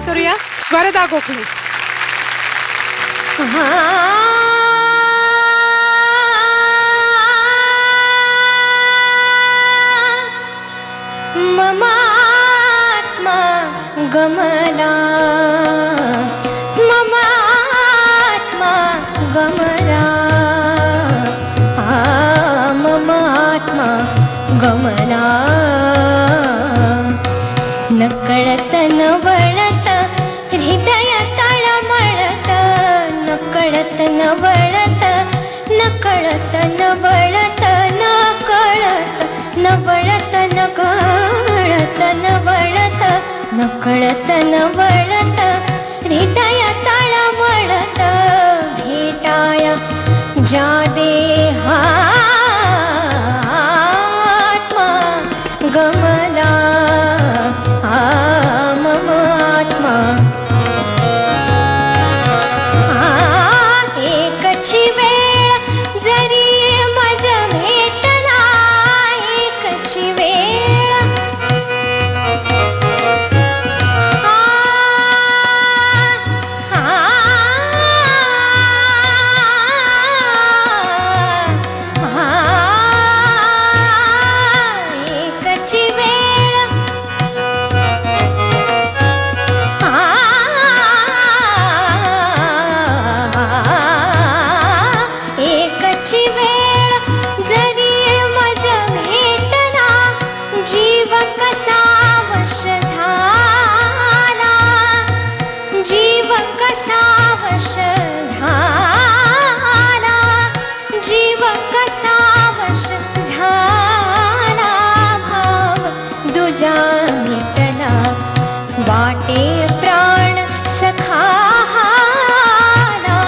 करूया स्वरदा गोखले. ममात्मा गमला, ममात्मा गमला, ममात्मा गमला. नकळत नवळत हृदय तळमळत, नकळत नवळत, नकळत नवळत, नकळत नवळत, नकळत नवळत, नकळत नवळत हृदय तळमळत. भेटाया ज्या देहात्मा गमला, ममात्मा. एकची वेळ जरी मज भेटला, एकची वेळ एकची वेळ एकची वेळ जरी मज भेटला, जीव कसा वश झाला, जीव कसा वश झाला, जीव कसा वश झाला. भाव दुजा मिटला, वाटे प्राण सखा हाला,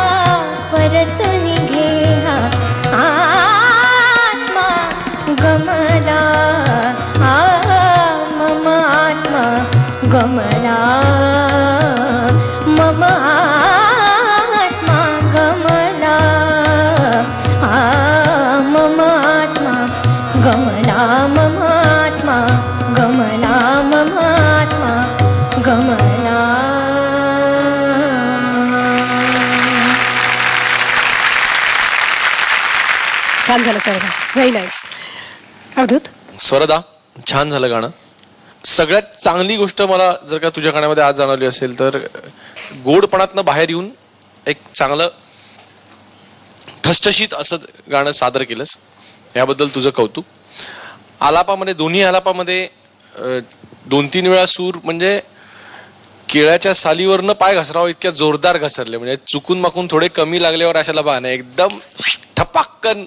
परतून घेहा आत्मा गमला, मम आत्मा गमला, मम आत्मा गमला, मम आत्मा गमला, मम आत्मा गमला, मम आत्मा गमला. छान झालं स्वरदा, व्हेरी नाईस. अवधूत. स्वरदा छान झालं गाणं. सगळ्यात चांगली गोष्ट मला जर का तुझ्या गाण्यामध्ये आज जाणवली असेल तर गोडपणातनं बाहेर येऊन एक चांगलं ठसठशीत असं गाणं सादर केलंस, याबद्दल तुझं कौतुक. आलापामध्ये, दोन्ही आलापामध्ये 2-3 वेळा सूर म्हणजे केळ्याच्या सालीवरनं पाय घसरावं इतक्या जोरदार घसरले, म्हणजे चुकून माकून थोडे कमी लागल्यावर अशाला बहाणे एकदम ठपाक्कन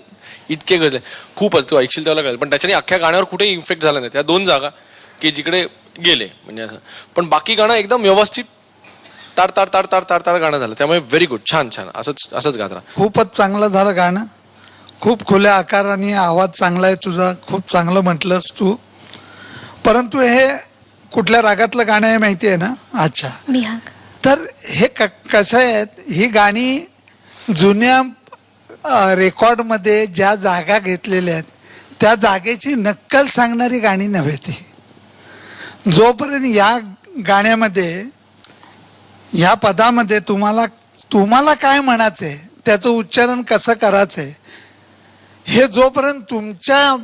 इतके गजले. खूपच तू ऐकशील त्याला कळेल, पण त्याच्याने अख्ख्या गाण्यावर कुठेही इन्फेक्ट झाला नाही. त्या 2 जागा की जिकडे गेले म्हणजे असं, पण बाकी गाणं एकदम व्यवस्थित तार तार तार तार तार तार गाणं झालं. त्यामुळे व्हेरी गुड, छान छान, असंच गात राहा. खूपच चांगलं झालं गाणं. खूप खुल्या आकाराने आवाज चांगला आहे तुझा, खूप चांगलं म्हटलंस तू. परंतु हे कुठल्या रागातलं गाणं आहे माहिती आहे ना? अच्छा, बिहाग. तर हे कसं आहे, ही गाणी जुन्या रेकॉर्डमध्ये ज्या जागा घेतलेल्या आहेत त्या जागेची नक्कल सांगणारी गाणी नव्हे ती. जोपर्यंत या गाण्यामध्ये, या पदामध्ये तुम्हाला काय म्हणायचंय, त्याचं उच्चारण कसं करायचंय, हे जोपर्यंत तुमच्या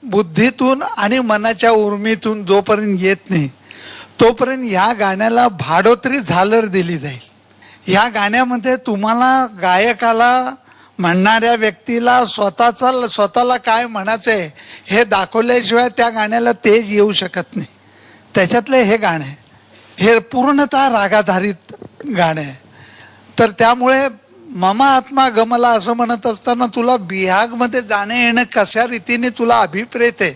बुद्धीतून आणि मनाच्या उर्मीतून जोपर्यंत येत नाही, तोपर्यंत या गाण्याला भाडोत्री झालर दिली जाईल. या गाण्यामध्ये तुम्हाला, गायकाला, म्हणणाऱ्या व्यक्तीला स्वतःला काय म्हणायचंय हे दाखवल्याशिवाय त्या गाण्याला तेज येऊ शकत नाही. त्याच्यातले हे गाणं आहे, हे पूर्णतः रागाधारित गाणं आहे. तर त्यामुळे मम आत्मा गमला असं म्हणत असताना तुला बिहागमध्ये जाणे येणं कशा रीतीने तुला अभिप्रेत आहे,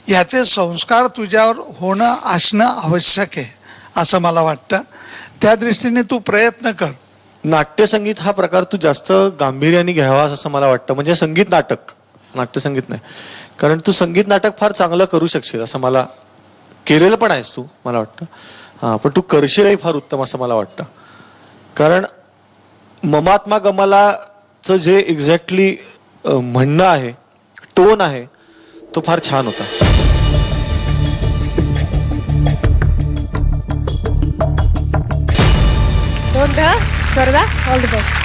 याचे संस्कार तुझ्यावर होणं असणं आवश्यक आहे असं मला वाटतं. त्या दृष्टीने तू प्रयत्न कर. नाट्यसंगीत हा प्रकार तू जास्त गांभीर्याने घ्यावास असं मला वाटतं. म्हणजे संगीत नाटक, नाट्यसंगीत नाही. कारण तू संगीत नाटक फार चांगलं करू शकशील असं मला, केलेलं पण आहेस तू मला वाटतं. हां, पण तू करशीलही फार उत्तम असं मला वाटतं. कारण ममात्मा गमलाचं जे एक्झॅक्टली म्हणणं आहे, टोन आहे, तो फार छान होता. गोंधळ स्वर्गा ऑल द बेस्ट